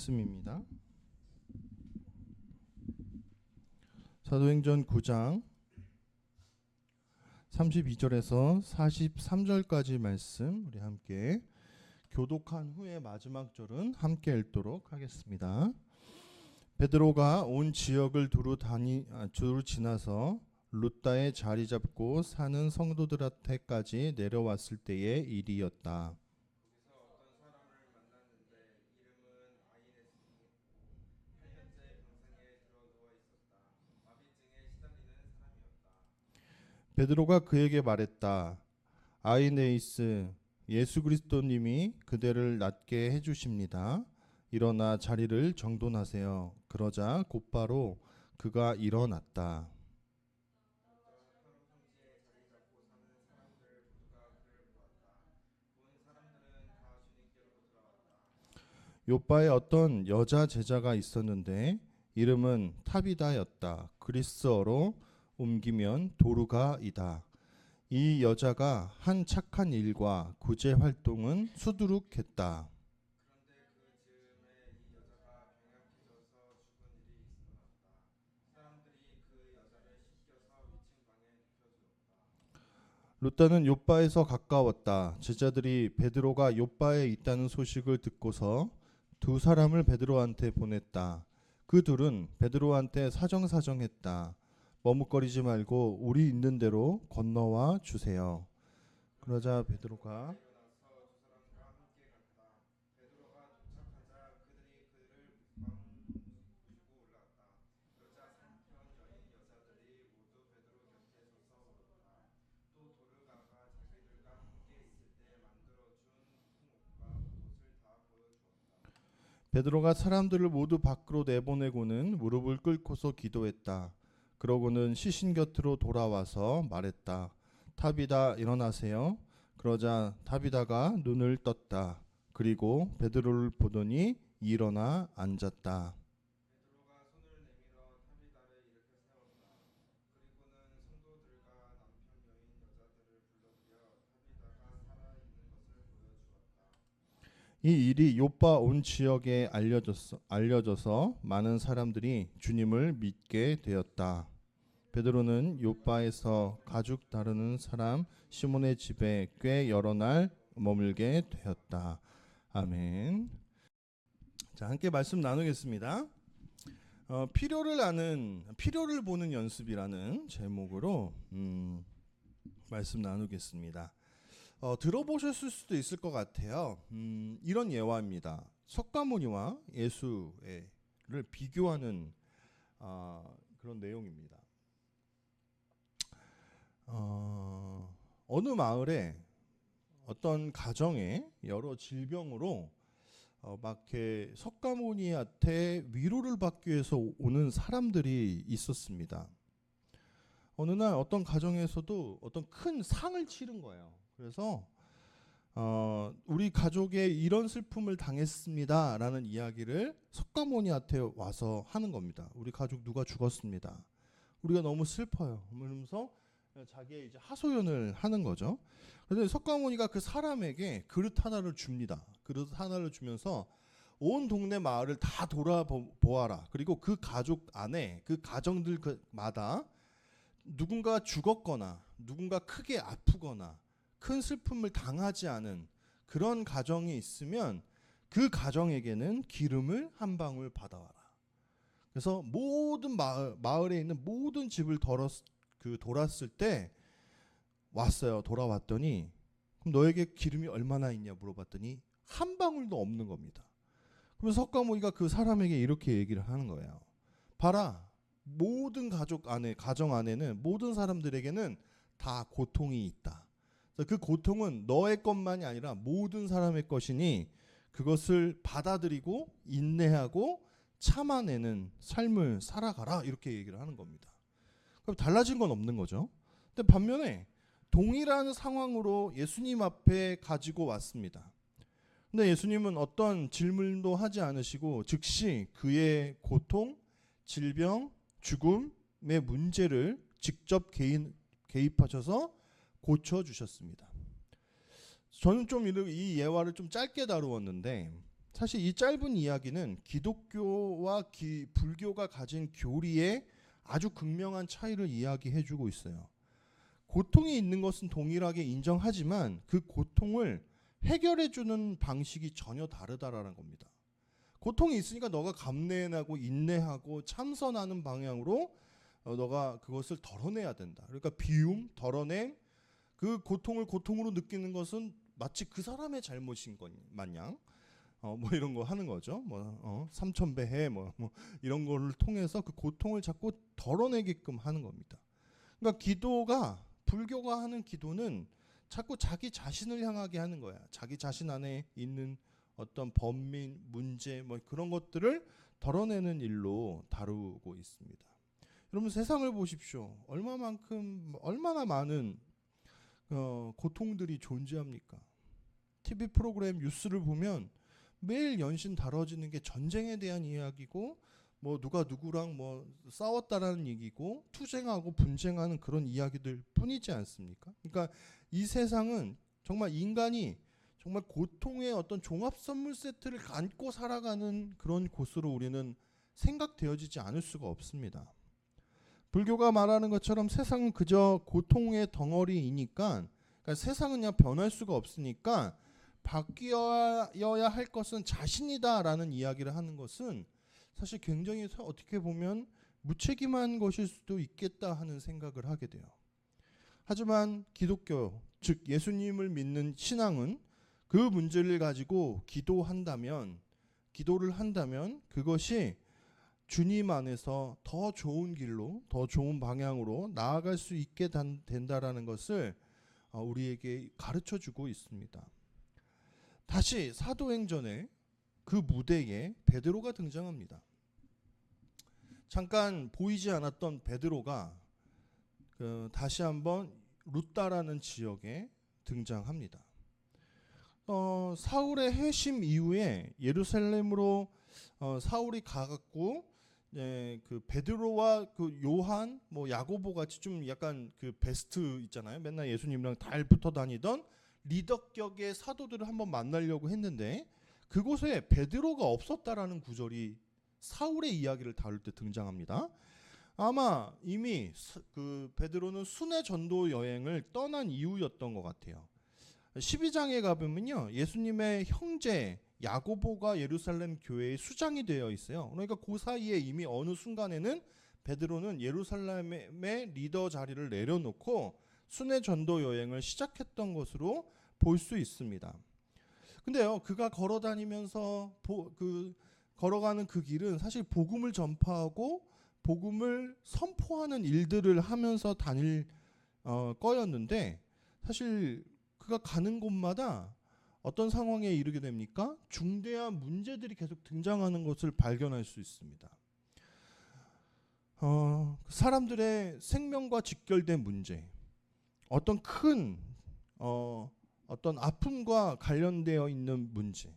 말씀입니다. 사도행전 9장 32절에서 43절까지 말씀 우리 함께 교독한 후에 마지막 절은 함께 읽도록 하겠습니다. 베드로가 온 지역을 두루 지나서 룻다에 자리 잡고 사는 성도들한테까지 내려왔을 때의 일이었다. 베드로가 그에게 말했다. 아이네이스, 예수 그리스도님이 그대를 낫게 해주십니다. 일어나 자리를 정돈하세요. 그러자 곧바로 그가 일어났다. 요바에 어떤 여자 제자가 있었는데 이름은 타비다였다. 그리스어로 옮기면 도르가이다. 이 여자가 한 착한 일과 구제 활동은 수두룩했다. 룻다는 요바에서 가까웠다. 제자들이 베드로가 요바에 있다는 소식을 듣고서 두 사람을 베드로한테 보냈다. 그 둘은 베드로한테 사정사정했다. 머뭇거리지 말고 우리 있는 대로 건너와 주세요. 그러자 베드로가 사람들을 모두 밖으로 내보내고는 무릎을 꿇고서 기도했다. 그러고는 시신 곁으로 돌아와서 말했다. 타비다 일어나세요. 그러자 타비다가 눈을 떴다. 그리고 베드로를 보더니 일어나 앉았다. 이 일이 요빠 온 지역에 알려져서 많은 사람들이 주님을 믿게 되었다. 베드로는 요빠에서 가죽 다루는 사람 시몬의 집에 꽤 여러 날 머물게 되었다. 아멘. 자, 함께 말씀 나누겠습니다. 필요를 보는 연습이라는 제목으로 말씀 나누겠습니다. 들어보셨을 수도 있을 것 같아요. 이런 예화입니다. 석가모니와 예수를 비교하는 그런 내용입니다. 어느 마을에 어떤 가정에 여러 질병으로 막 이렇게 석가모니한테 위로를 받기 위해서 오는 사람들이 있었습니다. 어느 날 어떤 가정에서도 어떤 큰 상을 치른 거예요. 그래서 우리 가족에 이런 슬픔을 당했습니다라는 이야기를 석가모니한테 와서 하는 겁니다. 우리 가족 누가 죽었습니다. 우리가 너무 슬퍼요. 그러면서 자기의 이제 하소연을 하는 거죠. 그래서 석가모니가 그 사람에게 그릇 하나를 줍니다. 그릇 하나를 주면서 온 동네 마을을 다 돌아보아라. 그리고 그 가족 안에 그 가정들마다 누군가 죽었거나 누군가 크게 아프거나 큰 슬픔을 당하지 않은 그런 가정이 있으면 그 가정에게는 기름을 한 방울 받아와라. 그래서 모든 마을에 있는 모든 집을 돌았을 때 왔어요. 돌아왔더니 그럼 너에게 기름이 얼마나 있냐 물어봤더니 한 방울도 없는 겁니다. 그러면 석가모니가 그 사람에게 이렇게 얘기를 하는 거예요. 봐라. 모든 가정 안에는 모든 사람들에게는 다 고통이 있다. 그 고통은 너의 것만이 아니라 모든 사람의 것이니 그것을 받아들이고 인내하고 참아내는 삶을 살아가라 이렇게 얘기를 하는 겁니다. 그럼 달라진 건 없는 거죠. 근데 반면에 동일한 상황으로 예수님 앞에 가지고 왔습니다. 근데 예수님은 어떤 질문도 하지 않으시고 즉시 그의 고통, 질병, 죽음의 문제를 직접 개입하셔서 고쳐주셨습니다. 저는 좀 이 예화를 좀 짧게 다루었는데 사실 이 짧은 이야기는 기독교와 불교가 가진 교리의 아주 극명한 차이를 이야기해주고 있어요. 고통이 있는 것은 동일하게 인정하지만 그 고통을 해결해주는 방식이 전혀 다르다라는 겁니다. 고통이 있으니까 너가 감내하고 인내하고 참선하는 방향으로 너가 그것을 덜어내야 된다. 그러니까 비움, 덜어냄, 그 고통을 고통으로 느끼는 것은 마치 그 사람의 잘못인 것 마냥 뭐 이런 거 하는 거죠. 뭐 3,000배 해 뭐 이런 거를 통해서 그 고통을 자꾸 덜어내게끔 하는 겁니다. 그러니까 기도가 불교가 하는 기도는 자꾸 자기 자신을 향하게 하는 거야. 자기 자신 안에 있는 어떤 번민, 문제 뭐 그런 것들을 덜어내는 일로 다루고 있습니다. 여러분 세상을 보십시오. 얼마나 많은 고통들이 존재합니까? TV 프로그램 뉴스를 보면 매일 연신 다뤄지는 게 전쟁에 대한 이야기고 뭐 누가 누구랑 뭐 싸웠다라는 얘기고 투쟁하고 분쟁하는 그런 이야기들 뿐이지 않습니까? 그러니까 이 세상은 정말 인간이 정말 고통의 어떤 종합 선물 세트를 안고 살아가는 그런 곳으로 우리는 생각되어지지 않을 수가 없습니다. 불교가 말하는 것처럼 세상은 그저 고통의 덩어리이니까, 그러니까 세상은 그냥 변할 수가 없으니까 바뀌어야 할 것은 자신이다라는 이야기를 하는 것은 사실 굉장히 어떻게 보면 무책임한 것일 수도 있겠다 하는 생각을 하게 돼요. 하지만 기독교, 즉 예수님을 믿는 신앙은 그 문제를 가지고 기도를 한다면 그것이 주님 안에서 더 좋은 길로, 더 좋은 방향으로 나아갈 수 있게 된다라는 것을 우리에게 가르쳐주고 있습니다. 다시 사도행전의 그 무대에 베드로가 등장합니다. 잠깐 보이지 않았던 베드로가 다시 한번 루따라는 지역에 등장합니다. 사울의 회심 이후에 예루살렘으로 사울이 가갖고 그 베드로와 그 요한, 뭐 야고보 같이 좀 약간 그 베스트 있잖아요. 맨날 예수님이랑 잘 붙어 다니던 리더격의 사도들을 한번 만나려고 했는데 그곳에 베드로가 없었다라는 구절이 사울의 이야기를 다룰 때 등장합니다. 아마 이미 그 베드로는 순회 전도 여행을 떠난 이후였던 것 같아요. 12장에 가보면요, 예수님의 형제 야고보가 예루살렘 교회의 수장이 되어 있어요. 그러니까 그 사이에 이미 어느 순간에는 베드로는 예루살렘의 리더 자리를 내려놓고 순회 전도 여행을 시작했던 것으로 볼 수 있습니다. 근데요, 그가 걸어다니면서 걸어가는 그 길은 사실 복음을 전파하고 복음을 선포하는 일들을 하면서 다닐 거였는데, 사실 그가 가는 곳마다 어떤 상황에 이르게 됩니까? 중대한 문제들이 계속 등장하는 것을 발견할 수 있습니다. 사람들의 생명과 직결된 문제, 어떤 큰 어떤 아픔과 관련되어 있는 문제,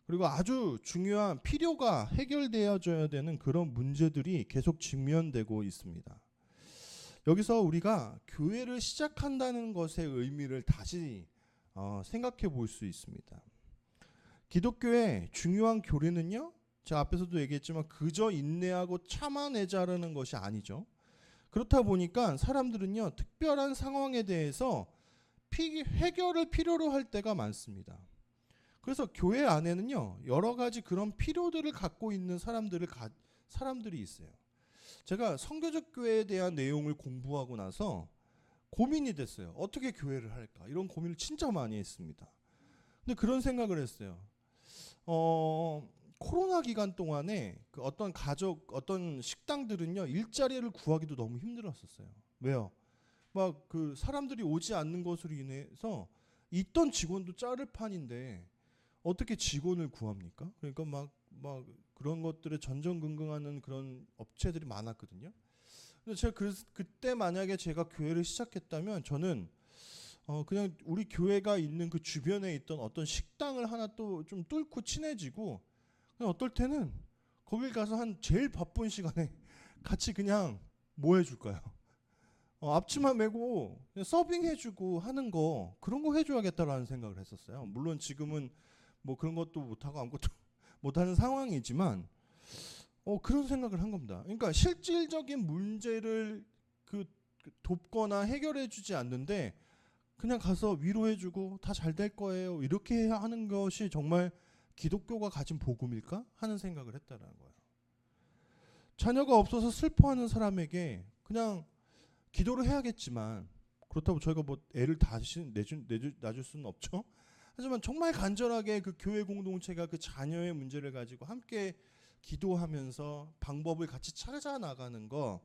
그리고 아주 중요한 필요가 해결되어져야 되는 그런 문제들이 계속 직면되고 있습니다. 여기서 우리가 교회를 시작한다는 것의 의미를 다시 생각해 볼 수 있습니다. 기독교의 중요한 교리는요, 제가 앞에서도 얘기했지만 그저 인내하고 참아내자라는 것이 아니죠. 그렇다 보니까 사람들은요, 특별한 상황에 대해서 해결을 필요로 할 때가 많습니다. 그래서 교회 안에는요, 여러 가지 그런 필요들을 갖고 있는 사람들이 있어요. 제가 선교적 교회에 대한 내용을 공부하고 나서 고민이 됐어요. 어떻게 교회를 할까? 이런 고민을 진짜 많이 했습니다. 근데 그런 생각을 했어요. 코로나 기간 동안에 그 어떤 식당들은요, 일자리를 구하기도 너무 힘들었었어요. 왜요? 막 그 사람들이 오지 않는 것으로 인해서 있던 직원도 자를 판인데 어떻게 직원을 구합니까? 그러니까 막 그런 것들에 전전긍긍하는 그런 업체들이 많았거든요. 근데 제가 그때 만약에 제가 교회를 시작했다면 저는 그냥 우리 교회가 있는 그 주변에 있던 어떤 식당을 하나 또 좀 뚫고 친해지고, 그냥 어떨 때는 거길 가서 한 제일 바쁜 시간에 같이 그냥 뭐 해줄까요? 앞치마 메고 그냥 서빙해주고 하는 거, 그런 거 해줘야겠다라는 생각을 했었어요. 물론 지금은 뭐 그런 것도 못하고 아무것도 못하는 상황이지만 그런 생각을 한 겁니다. 그러니까 실질적인 문제를 돕거나 해결해주지 않는데 그냥 가서 위로해주고 다 잘 될 거예요 이렇게 하는 것이 정말 기독교가 가진 복음일까 하는 생각을 했다는 거예요. 자녀가 없어서 슬퍼하는 사람에게 그냥 기도를 해야겠지만 그렇다고 저희가 뭐 애를 다시 놔줄 수는 없죠. 하지만 정말 간절하게 그 교회 공동체가 그 자녀의 문제를 가지고 함께 기도하면서 방법을 같이 찾아 나가는 거,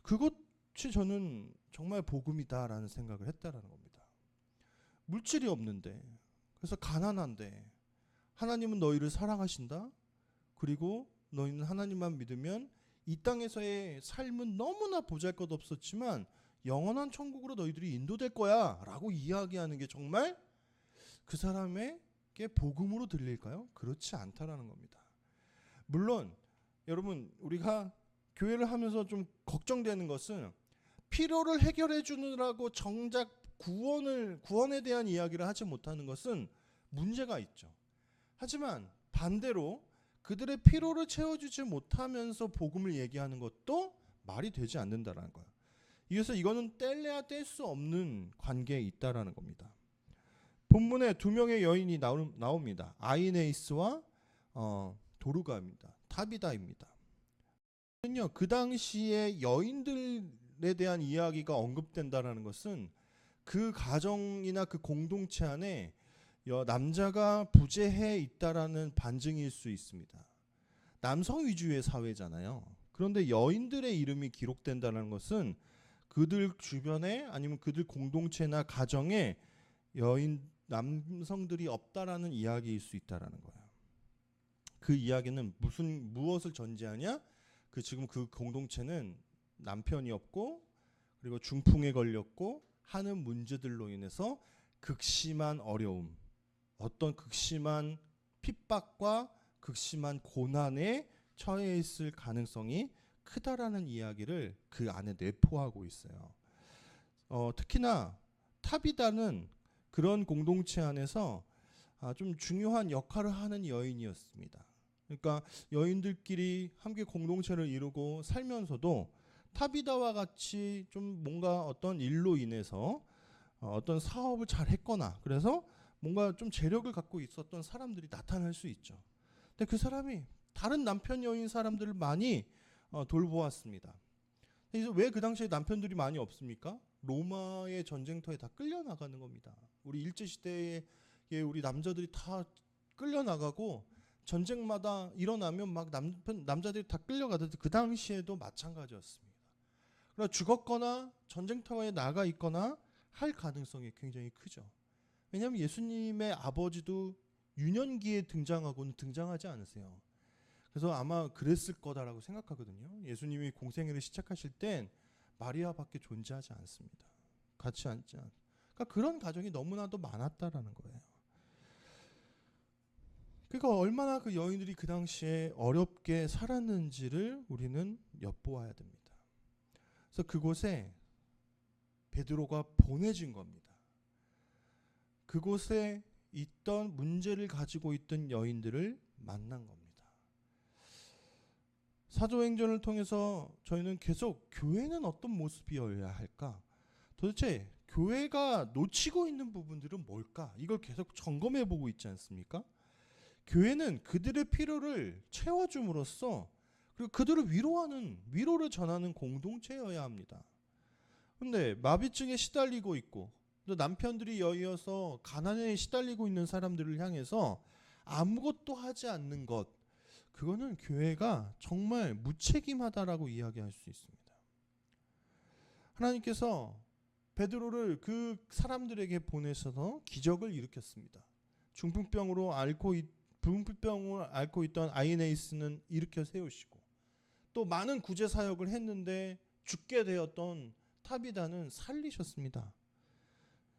그것이 저는 정말 복음이다라는 생각을 했다라는 겁니다. 물질이 없는데, 그래서 가난한데 하나님은 너희를 사랑하신다. 그리고 너희는 하나님만 믿으면 이 땅에서의 삶은 너무나 보잘것없었지만 영원한 천국으로 너희들이 인도될 거야 라고 이야기하는 게 정말 그 사람에게 복음으로 들릴까요? 그렇지 않다라는 겁니다. 물론 여러분, 우리가 교회를 하면서 좀 걱정되는 것은 필요를 해결해 주느라고 정작 구원에 대한 이야기를 하지 못하는 것은 문제가 있죠. 하지만 반대로 그들의 필요를 채워주지 못하면서 복음을 얘기하는 것도 말이 되지 않는다라는 거예요. 그래서 이거는 뗄래야 뗄 수 없는 관계에 있다라는 겁니다. 본문에 두 명의 여인이 나옵니다. 아이네이스와 도르가입니다. 타비다입니다. 그 당시에 여인들에 대한 이야기가 언급된다라는 것은 그 가정이나 그 공동체 안에 남자가 부재해 있다라는 반증일 수 있습니다. 남성 위주의 사회잖아요. 그런데 여인들의 이름이 기록된다는 것은 그들 주변에 아니면 그들 공동체나 가정에 남성들이 없다라는 이야기일 수 있다라는 거예요. 그 이야기는 무엇을 전제하냐? 지금 그 공동체는 남편이 없고 그리고 중풍에 걸렸고 하는 문제들로 인해서 극심한 어려움, 어떤 극심한 핍박과 극심한 고난에 처해 있을 가능성이 크다라는 이야기를 그 안에 내포하고 있어요. 특히나 타비다는 그런 공동체 안에서 좀 중요한 역할을 하는 여인이었습니다. 그러니까 여인들끼리 함께 공동체를 이루고 살면서도 타비다와 같이 좀 뭔가 어떤 일로 인해서 어떤 사업을 잘 했거나 그래서 뭔가 좀 재력을 갖고 있었던 사람들이 나타날 수 있죠. 근데 그 사람이 다른 남편 여인 사람들을 많이 돌보았습니다. 그래서 왜 그 당시에 남편들이 많이 없습니까? 로마의 전쟁터에 다 끌려나가는 겁니다. 우리 일제시대에 우리 남자들이 다 끌려나가고 전쟁마다 일어나면 막 남자들이 다 끌려가듯 그 당시에도 마찬가지였습니다. 그러나 죽었거나 전쟁터에 나가 있거나 할 가능성이 굉장히 크죠. 왜냐하면 예수님의 아버지도 유년기에 등장하고는 등장하지 않으세요. 그래서 아마 그랬을 거다라고 생각하거든요. 예수님이 공생애를 시작하실 땐 마리아밖에 존재하지 않습니다. 같이 앉지 않. 그러니까 그런 가정이 너무나도 많았다라는 거예요. 그러니까 얼마나 그 여인들이 그 당시에 어렵게 살았는지를 우리는 엿보아야 됩니다. 그래서 그곳에 베드로가 보내진 겁니다. 그곳에 있던 문제를 가지고 있던 여인들을 만난 겁니다. 사도행전을 통해서 저희는 계속 교회는 어떤 모습이어야 할까? 도대체 교회가 놓치고 있는 부분들은 뭘까? 이걸 계속 점검해 보고 있지 않습니까? 교회는 그들의 필요를 채워줌으로써 그리고 그들을 위로를 전하는 공동체여야 합니다. 그런데 마비증에 시달리고 있고 또 남편들이 여의어서 가난에 시달리고 있는 사람들을 향해서 아무것도 하지 않는 것, 그거는 교회가 정말 무책임하다라고 이야기할 수 있습니다. 하나님께서 베드로를 그 사람들에게 보내셔서 기적을 일으켰습니다. 중풍병을 앓고 있던 아이네이스는 일으켜 세우시고 또 많은 구제 사역을 했는데 죽게 되었던 타비다는 살리셨습니다.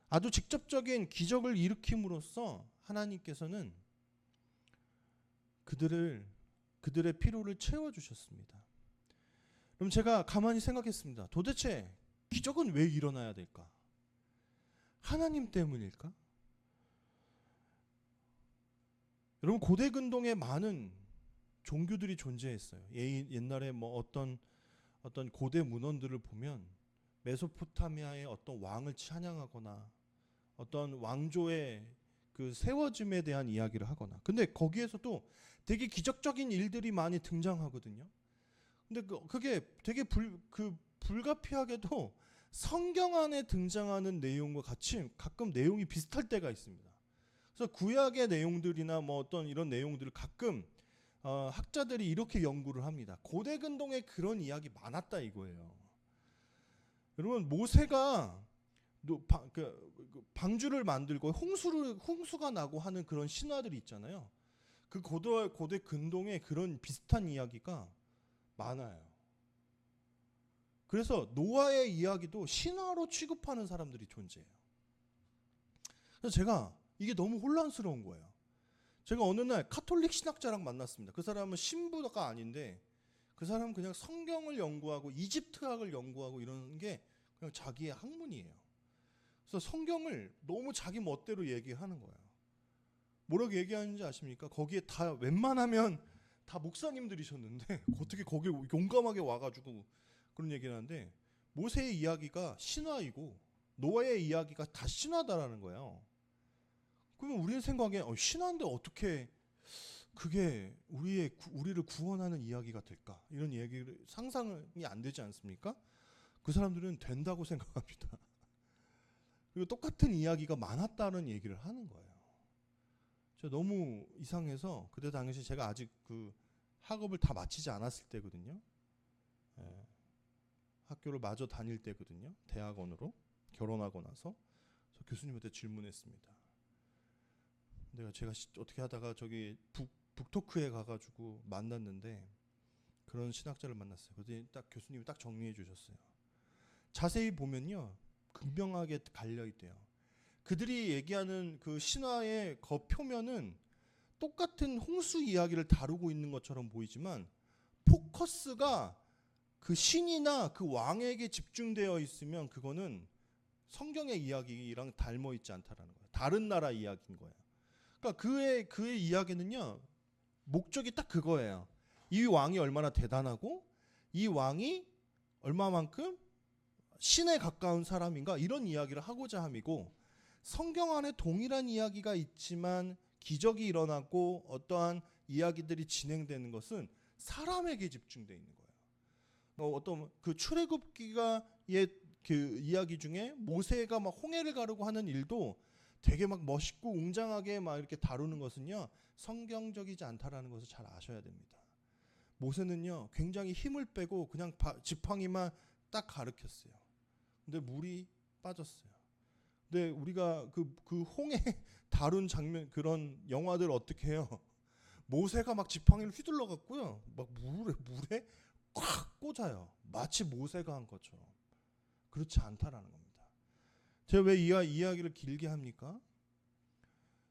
아주 직접적인 기적을 일으킴으로써 하나님께서는 그들의 필요를 채워주셨습니다. 그럼 제가 가만히 생각했습니다. 도대체 기적은 왜 일어나야 될까? 하나님 때문일까? 여러분 고대 근동에 많은 종교들이 존재했어요. 옛날에 뭐 어떤 고대 문헌들을 보면 메소포타미아의 어떤 왕을 찬양하거나 어떤 왕조의 그 세워짐에 대한 이야기를 하거나, 근데 거기에서도 되게 기적적인 일들이 많이 등장하거든요. 근데 그게 되게 불가피하게도 성경 안에 등장하는 내용과 같이 가끔 내용이 비슷할 때가 있습니다. 그래서 구약의 내용들이나 뭐 어떤 이런 내용들을 가끔 학자들이 이렇게 연구를 합니다. 고대 근동에 그런 이야기 많았다 이거예요. 여러분 모세가 방주를 만들고 홍수가 나고 하는 그런 신화들이 있잖아요. 그 고대 근동에 그런 비슷한 이야기가 많아요. 그래서 노아의 이야기도 신화로 취급하는 사람들이 존재해요. 그래서 제가 이게 너무 혼란스러운 거예요. 제가 어느 날 카톨릭 신학자랑 만났습니다. 그 사람은 신부가 아닌데 그 사람은 그냥 성경을 연구하고 이집트학을 연구하고 이런 게 그냥 자기의 학문이에요. 그래서 성경을 너무 자기 멋대로 얘기하는 거예요. 뭐라고 얘기하는지 아십니까? 거기에 다 웬만하면 다 목사님들이셨는데 어떻게 거기 용감하게 와가지고 그런 얘기를 하는데, 모세의 이야기가 신화이고 노아의 이야기가 다 신화다라는 거예요. 그러면 우리는 생각에 신화인데 어떻게 그게 우리를 구원하는 이야기가 될까? 이런 얘기를 상상이 안 되지 않습니까? 그 사람들은 된다고 생각합니다. 그리고 똑같은 이야기가 많았다는 얘기를 하는 거예요. 저 너무 이상해서, 그때 당시 제가 아직 그 학업을 다 마치지 않았을 때거든요. 예, 학교를 마저 다닐 때거든요. 대학원으로 결혼하고 나서 저 교수님한테 질문했습니다. 제가 어떻게 하다가 저기 북토크에 가가지고 만났는데 그런 신학자를 만났어요. 그랬더니 딱 교수님이 딱 정리해 주셨어요. 자세히 보면요, 극명하게 갈려 있대요. 그들이 얘기하는 그 신화의 겉표면은 똑같은 홍수 이야기를 다루고 있는 것처럼 보이지만 포커스가 그 신이나 그 왕에게 집중되어 있으면 그거는 성경의 이야기랑 닮아 있지 않다라는 거예요. 다른 나라 이야기인 거예요. 그러니까 그의 이야기는요, 목적이 딱 그거예요. 이 왕이 얼마나 대단하고 이 왕이 얼마만큼 신에 가까운 사람인가, 이런 이야기를 하고자 함이고, 성경 안에 동일한 이야기가 있지만 기적이 일어나고 어떠한 이야기들이 진행되는 것은 사람에게 집중되어 있는 거예요. 어떤 그 출애굽기가의 그 이야기 중에 모세가 막 홍해를 가르고 하는 일도 되게 막 멋있고 웅장하게 막 이렇게 다루는 것은요, 성경적이지 않다라는 것을 잘 아셔야 됩니다. 모세는요, 굉장히 힘을 빼고 그냥 지팡이만 딱 가르쳤어요. 근데 물이 빠졌어요. 근데 우리가 그 홍해 다룬 장면, 그런 영화들 어떻게 해요? 모세가 막 지팡이를 휘둘러 갖고요, 막 물에 꽉 꽂아요. 마치 모세가 한 것처럼. 그렇지 않다라는 겁니다. 제가 왜 이 이야기를 길게 합니까?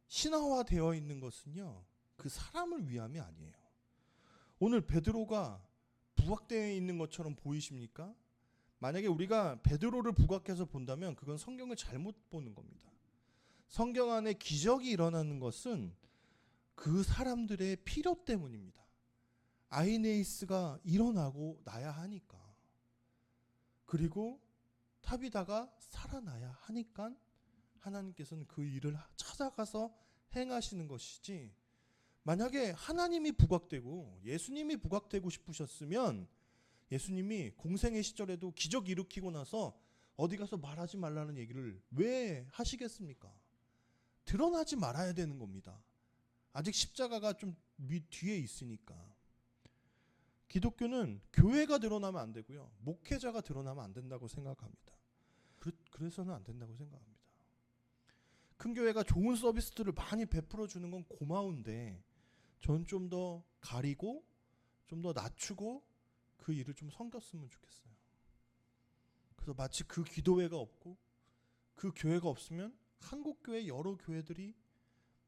신화화되어 있는 것은요, 그 사람을 위함이 아니에요. 오늘 베드로가 부각되어 있는 것처럼 보이십니까? 만약에 우리가 베드로를 부각해서 본다면 그건 성경을 잘못 보는 겁니다. 성경 안에 기적이 일어나는 것은 그 사람들의 필요 때문입니다. 아이네이스가 일어나고 나야 하니까, 그리고 타비다가 살아나야 하니까 하나님께서는 그 일을 찾아가서 행하시는 것이지, 만약에 하나님이 부각되고 예수님이 부각되고 싶으셨으면 예수님이 공생의 시절에도 기적 일으키고 나서 어디 가서 말하지 말라는 얘기를 왜 하시겠습니까? 드러나지 말아야 되는 겁니다. 아직 십자가가 좀 뒤에 있으니까. 기독교는 교회가 드러나면 안 되고요, 목회자가 드러나면 안 된다고 생각합니다. 그래서는 안 된다고 생각합니다. 큰 교회가 좋은 서비스들을 많이 베풀어 주는 건 고마운데, 전 좀 더 가리고 좀 더 낮추고 그 일을 좀 섬겼으면 좋겠어요. 그래서 마치 그 기도회가 없고 그 교회가 없으면 한국교회 여러 교회들이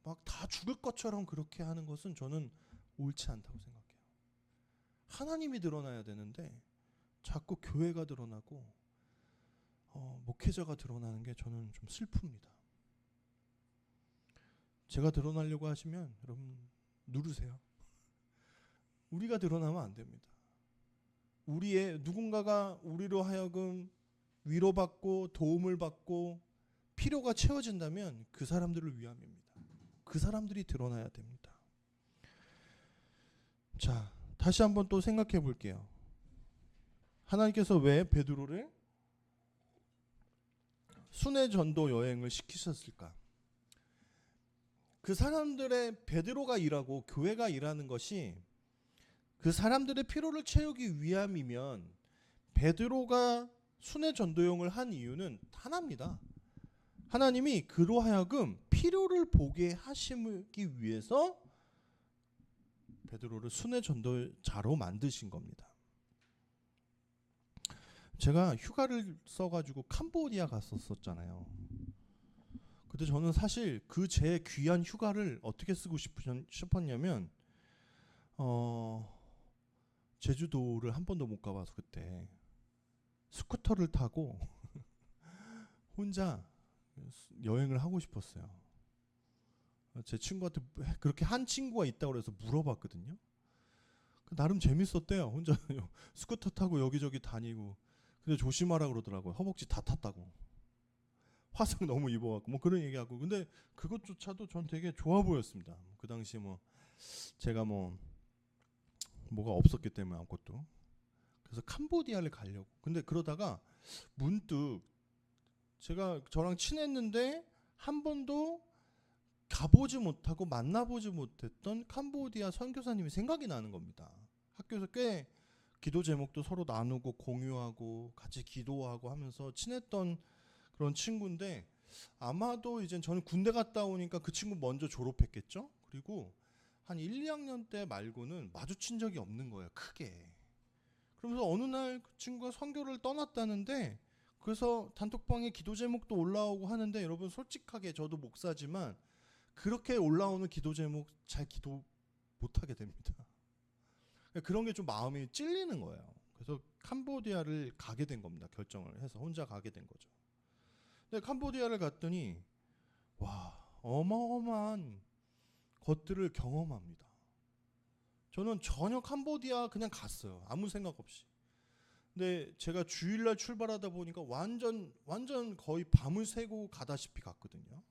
막 다 죽을 것처럼 그렇게 하는 것은 저는 옳지 않다고 생각해요. 하나님이 드러나야 되는데 자꾸 교회가 드러나고 목회자가 드러나는 게 저는 좀 슬픕니다. 제가 드러나려고 하시면 여러분 누르세요. 우리가 드러나면 안 됩니다. 누군가가 우리로 하여금 위로받고 도움을 받고 필요가 채워진다면 그 사람들을 위함입니다. 그 사람들이 드러나야 됩니다. 자, 다시 한번 또 생각해 볼게요. 하나님께서 왜 베드로를 순회 전도 여행을 시키셨을까? 그 사람들의 베드로가 일하고 교회가 일하는 것이 그 사람들의 필요를 채우기 위함이면 베드로가 순회 전도용을 한 이유는 하나입니다. 하나님이 그로 하여금 필요를 보게 하시기 위해서 베드로를 순회 전도자로 만드신 겁니다. 제가 휴가를 써가지고 캄보디아 갔었잖아요. 근데 저는 사실 그 제 귀한 휴가를 어떻게 쓰고 싶었냐면 제주도를 한 번도 못 가봐서 그때 스쿠터를 타고 혼자 여행을 하고 싶었어요. 제 친구한테 그렇게 한 친구가 있다고 그래서 물어봤거든요. 나름 재밌었대요. 혼자 스쿠터 타고 여기저기 다니고. 근데 조심하라 그러더라고요. 허벅지 다 탔다고. 화상 너무 입어갖고 뭐 그런 얘기하고. 근데 그것조차도 전 되게 좋아 보였습니다. 그 당시에 제가 뭐가 없었기 때문에 아무것도. 그래서 캄보디아를 가려고. 근데 그러다가 문득 저랑 친했는데 한 번도 가보지 못하고 만나보지 못했던 캄보디아 선교사님이 생각이 나는 겁니다. 학교에서 꽤 기도 제목도 서로 나누고 공유하고 같이 기도하고 하면서 친했던 그런 친구인데 아마도 이제 저는 군대 갔다 오니까 그 친구 먼저 졸업했겠죠. 그리고 한 1, 2학년 때 말고는 마주친 적이 없는 거예요. 크게. 그러면서 어느 날 그 친구가 선교를 떠났다는데 그래서 단톡방에 기도 제목도 올라오고 하는데 여러분 솔직하게 저도 목사지만 그렇게 올라오는 기도 제목 잘 기도 못하게 됩니다. 그런 게 좀 마음이 찔리는 거예요. 그래서 캄보디아를 가게 된 겁니다. 결정을 해서 혼자 가게 된 거죠. 근데 캄보디아를 갔더니 와 어마어마한 것들을 경험합니다. 저는 전혀 캄보디아 그냥 갔어요. 아무 생각 없이. 근데 제가 주일날 출발하다 보니까 완전 거의 밤을 새고 가다시피 갔거든요.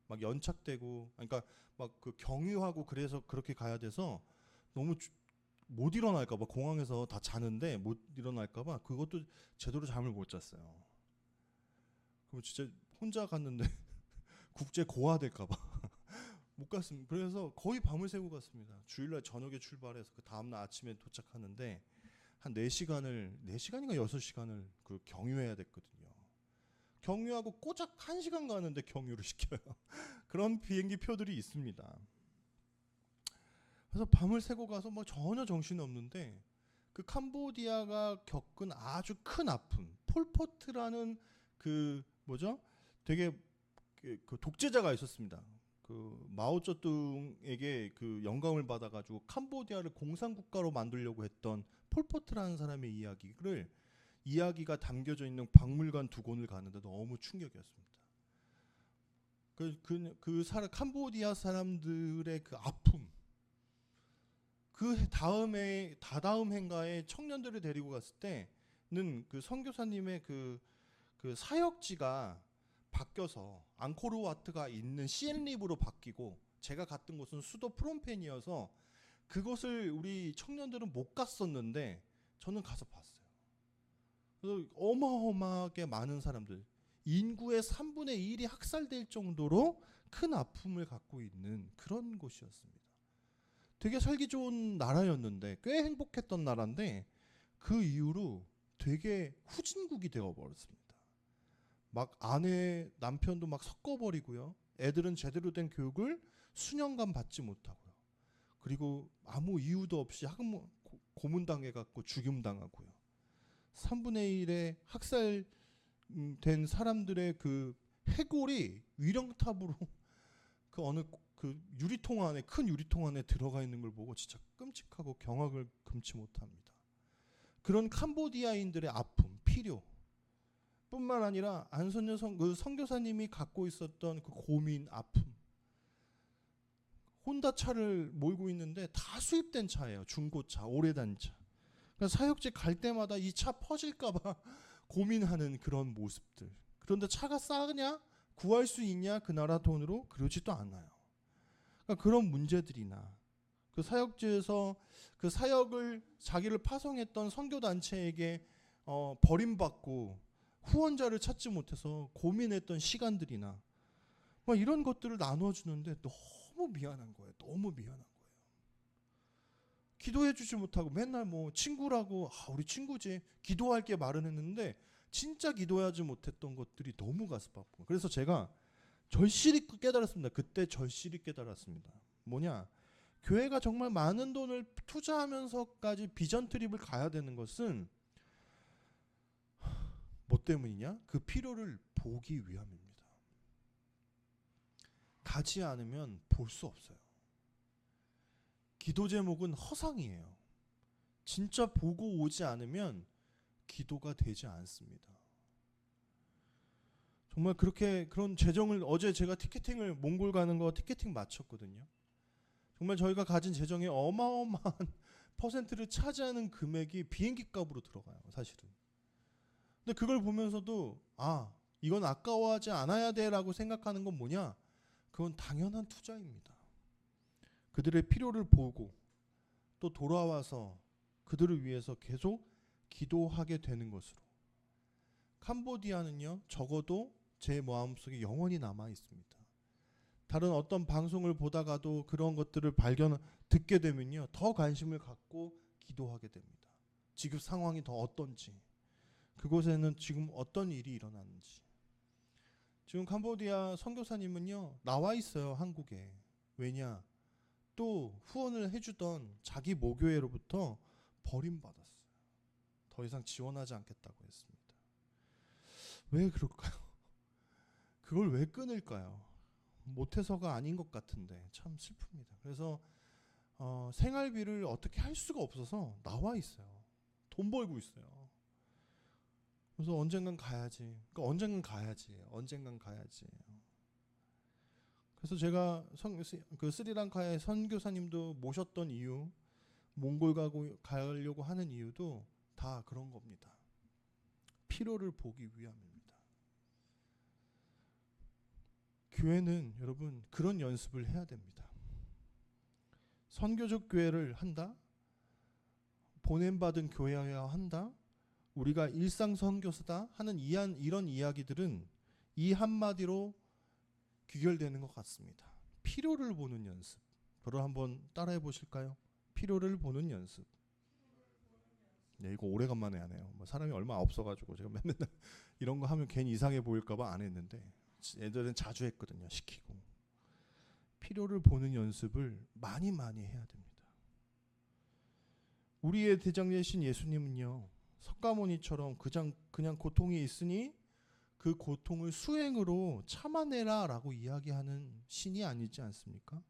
막 연착되고, 그러니까 막 그 경유하고 그래서 그렇게 가야 돼서 너무 못 일어날까봐 공항에서 다 자는데 못 일어날까봐 그것도 제대로 잠을 못 잤어요. 그럼 진짜 혼자 갔는데 국제 고아될까봐 못 갔습니다. 그래서 거의 밤을 새고 갔습니다. 주일날 저녁에 출발해서 그 다음날 아침에 도착하는데 한 4시간인가 6시간을 그 경유해야 됐거든요. 경유하고 꼬작 1시간 가는데 경유를 시켜요. 그런 비행기 표들이 있습니다. 그래서 밤을 새고 가서 전혀 정신이 없는데 그 캄보디아가 겪은 아주 큰 아픔, 폴포트라는 되게 그 독재자가 있었습니다. 그 마오쩌둥에게 그 영감을 받아가지고 캄보디아를 공산국가로 만들려고 했던 폴포트라는 사람의 이야기가 담겨져 있는 박물관 2권을 가는데 너무 충격이었습니다. 캄보디아 사람들의 그 아픔, 그 다다음 해인가에 청년들을 데리고 갔을 때는 그 선교사님의 그 사역지가 바뀌어서 앙코르와트가 있는 시엠립으로 바뀌고 제가 갔던 곳은 수도 프롬펜이어서 그곳을 우리 청년들은 못 갔었는데 저는 가서 봤어요. 그래서 어마어마하게 많은 사람들, 인구의 3분의 1이 학살될 정도로 큰 아픔을 갖고 있는 그런 곳이었습니다. 되게 살기 좋은 나라였는데 꽤 행복했던 나라인데 그 이후로 되게 후진국이 되어버렸습니다. 막 남편도 막 섞어버리고요. 애들은 제대로 된 교육을 수년간 받지 못하고요. 그리고 아무 이유도 없이 고문당해갖고 죽임당하고요. 3분의 1의 학살된 사람들의 그 해골이 위령탑으로 그 유리통 안에 큰 유리통 안에 들어가 있는 걸 보고 진짜 끔찍하고 경악을 금치 못합니다. 그런 캄보디아인들의 아픔, 필요 뿐만 아니라 안선녀 선교사님이 갖고 있었던 그 고민, 아픔 혼다 차를 몰고 있는데 다 수입된 차예요. 중고차, 오래된 차. 그러니까 사역지 갈 때마다 이 차 퍼질까 봐 고민하는 그런 모습들. 그런데 차가 싸냐? 구할 수 있냐? 그 나라 돈으로? 그러지도 않아요. 그러니까 그런 문제들이나 그 사역지에서 그 사역을 자기를 파송했던 선교단체에게 버림받고 후원자를 찾지 못해서 고민했던 시간들이나 뭐 이런 것들을 나눠주는데 너무 미안한 거예요. 너무 미안한 거예요. 기도해주지 못하고 맨날 뭐 친구라고 우리 친구지 기도할게 말은 했는데 진짜 기도하지 못했던 것들이 너무 가슴 아프고 그래서 제가 절실히 깨달았습니다. 그때 절실히 깨달았습니다. 뭐냐? 교회가 정말 많은 돈을 투자하면서까지 비전 트립을 가야 되는 것은 뭐 때문이냐? 그 필요를 보기 위함입니다. 가지 않으면 볼 수 없어요. 기도 제목은 허상이에요. 진짜 보고 오지 않으면 기도가 되지 않습니다. 정말 그런 재정을 어제 제가 티켓팅을 몽골 가는 거 티켓팅 마쳤거든요. 정말 저희가 가진 재정의 어마어마한 퍼센트를 차지하는 금액이 비행기 값으로 들어가요, 사실은. 근데 그걸 보면서도 이건 아까워하지 않아야 돼라고 생각하는 건 뭐냐? 그건 당연한 투자입니다. 그들의 필요를 보고 또 돌아와서 그들을 위해서 계속 기도하게 되는 것으로. 캄보디아는요, 적어도 제 마음속에 영원히 남아 있습니다. 다른 어떤 방송을 보다가도 그런 것들을 듣게 되면요, 더 관심을 갖고 기도하게 됩니다. 지금 상황이 더 어떤지, 그곳에는 지금 어떤 일이 일어나는지. 지금 캄보디아 선교사님은요, 나와 있어요, 한국에. 왜냐? 또 후원을 해주던 자기 모교회로부터 버림받았어요. 더 이상 지원하지 않겠다고 했습니다. 왜 그럴까요? 그걸 왜 끊을까요? 못해서가 아닌 것 같은데 참 슬픕니다. 그래서 생활비를 어떻게 할 수가 없어서 나와 있어요. 돈 벌고 있어요. 그래서 언젠간 가야지. 언젠간 가야지. 그래서 제가 그 스리랑카의 선교사님도 모셨던 이유, 몽골 가려고 하는 이유도 다 그런 겁니다. 필요를 보기 위함입니다. 교회는 여러분 그런 연습을 해야 됩니다. 선교적 교회를 한다? 보냄받은 교회여야 한다? 우리가 일상 선교사다 하는 이런 이야기들은 이 한마디로 귀결되는 것 같습니다. 필요를 보는 연습. 저를 한번 따라해 보실까요? 필요를 보는 연습. 네, 이거 오래간만에 하네요. 사람이 얼마 없어가지고 제가 맨날 이런 거 하면 괜히 이상해 보일까봐 안 했는데 예전엔 자주 했거든요. 시키고. 필요를 보는 연습을 많이 해야 됩니다. 우리의 대장 되신 예수님은요, 석가모니처럼 그냥 고통이 있으니 그 고통을 수행으로 참아내라 라고 이야기하는 신이 아니지 않습니까?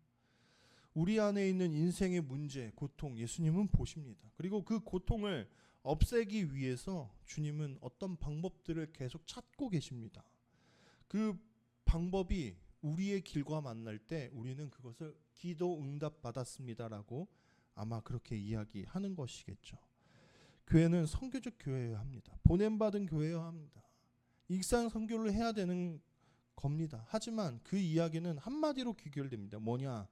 우리 안에 있는 인생의 문제, 고통 예수님은 보십니다. 그리고 그 고통을 없애기 위해서 주님은 어떤 방법들을 계속 찾고 계십니다. 그 방법이 우리의 길과 만날 때 우리는 그것을 기도 응답 받았습니다라고 아마 그렇게 이야기하는 것이겠죠. 교회는 선교적 교회여야 합니다. 보냄받은 교회여야 합니다. 일상 선교를 해야 되는 겁니다. 하지만 그 이야기는 한마디로 귀결됩니다. 뭐냐?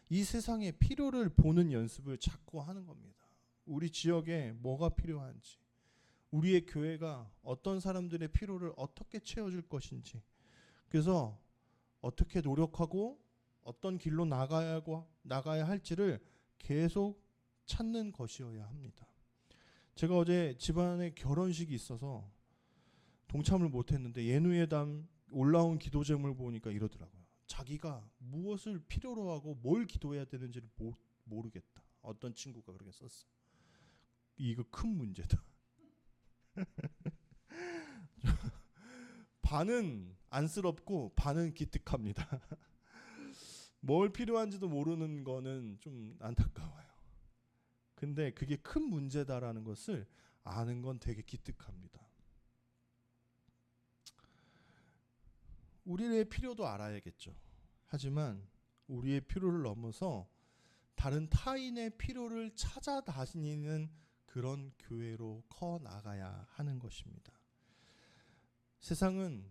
이 세상의 필요를 보는 연습을 자꾸 하는 겁니다. 우리 지역에 뭐가 필요한지, 우리의 교회가 어떤 사람들의 필요를 어떻게 채워줄 것인지, 그래서 어떻게 노력하고 어떤 길로 나가야 할지를 계속 찾는 것이어야 합니다. 제가 어제 집안에 결혼식이 있어서 동참을 못했는데 예누예담 올라온 기도 제목을 보니까 이러더라고요. 자기가 무엇을 필요로 하고 뭘 기도해야 되는지를 모르겠다. 어떤 친구가 그렇게 썼어. 이거 큰 문제다. 반은 안쓰럽고 반은 기특합니다. 뭘 필요한지도 모르는 거는 좀 안타까워요. 근데 그게 큰 문제다라는 것을 아는 건 되게 기특합니다. 우리의 필요도 알아야겠죠. 하지만 우리의 필요를 넘어서 다른 타인의 필요를 찾아다니는 그런 교회로 커 나가야 하는 것입니다. 세상은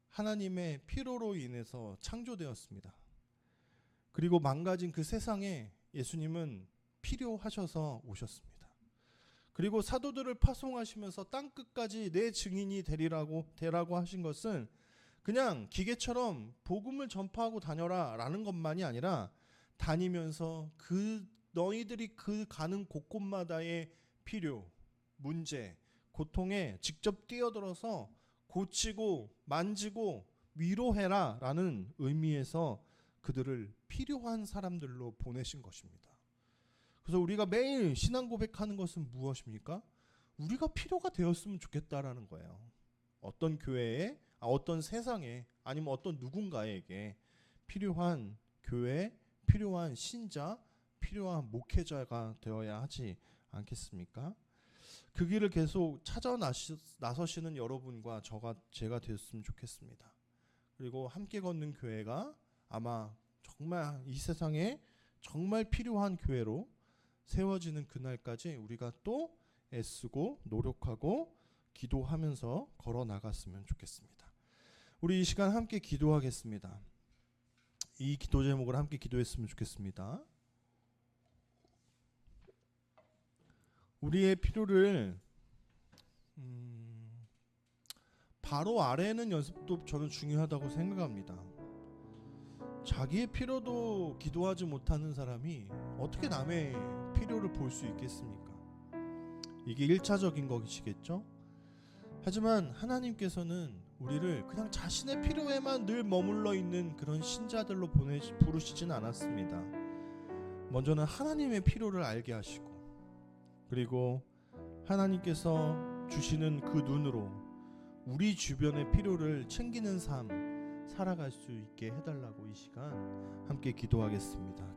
하나님의 필요로 인해서 창조되었습니다. 그리고 망가진 그 세상에 예수님은 필요하셔서 오셨습니다. 그리고 사도들을 파송하시면서 땅끝까지 내 증인이 되라고 하신 것은 그냥 기계처럼 복음을 전파하고 다녀라 라는 것만이 아니라 다니면서 너희들이 가는 곳곳마다의 필요, 문제, 고통에 직접 뛰어들어서 고치고 만지고 위로해라 라는 의미에서 그들을 필요한 사람들로 보내신 것입니다. 그래서 우리가 매일 신앙 고백하는 것은 무엇입니까? 우리가 필요가 되었으면 좋겠다라는 거예요. 어떤 교회에, 어떤 세상에, 아니면 어떤 누군가에게 필요한 교회, 필요한 신자, 필요한 목회자가 되어야 하지 않겠습니까? 그 길을 계속 찾아 나서시는 여러분과 제가 되었으면 좋겠습니다. 그리고 함께 걷는 교회가 아마 정말 이 세상에 정말 필요한 교회로 세워지는 그날까지 우리가 또 애쓰고 노력하고 기도하면서 걸어 나갔으면 좋겠습니다. 우리 이 시간 함께 기도하겠습니다. 이 기도 제목을 함께 기도했으면 좋겠습니다. 우리의 필요를 바로 아래는 연습도 저는 중요하다고 생각합니다. 자기의 필요도 기도하지 못하는 사람이 어떻게 남의 필요를 볼 수 있겠습니까? 이게 1차적인 것이겠죠? 하지만 하나님께서는 우리를 그냥 자신의 필요에만 늘 머물러 있는 그런 신자들로 부르시진 않았습니다. 먼저는 하나님의 필요를 알게 하시고, 그리고 하나님께서 주시는 그 눈으로 우리 주변의 필요를 챙기는 삶 살아갈 수 있게 해달라고 이 시간 함께 기도하겠습니다.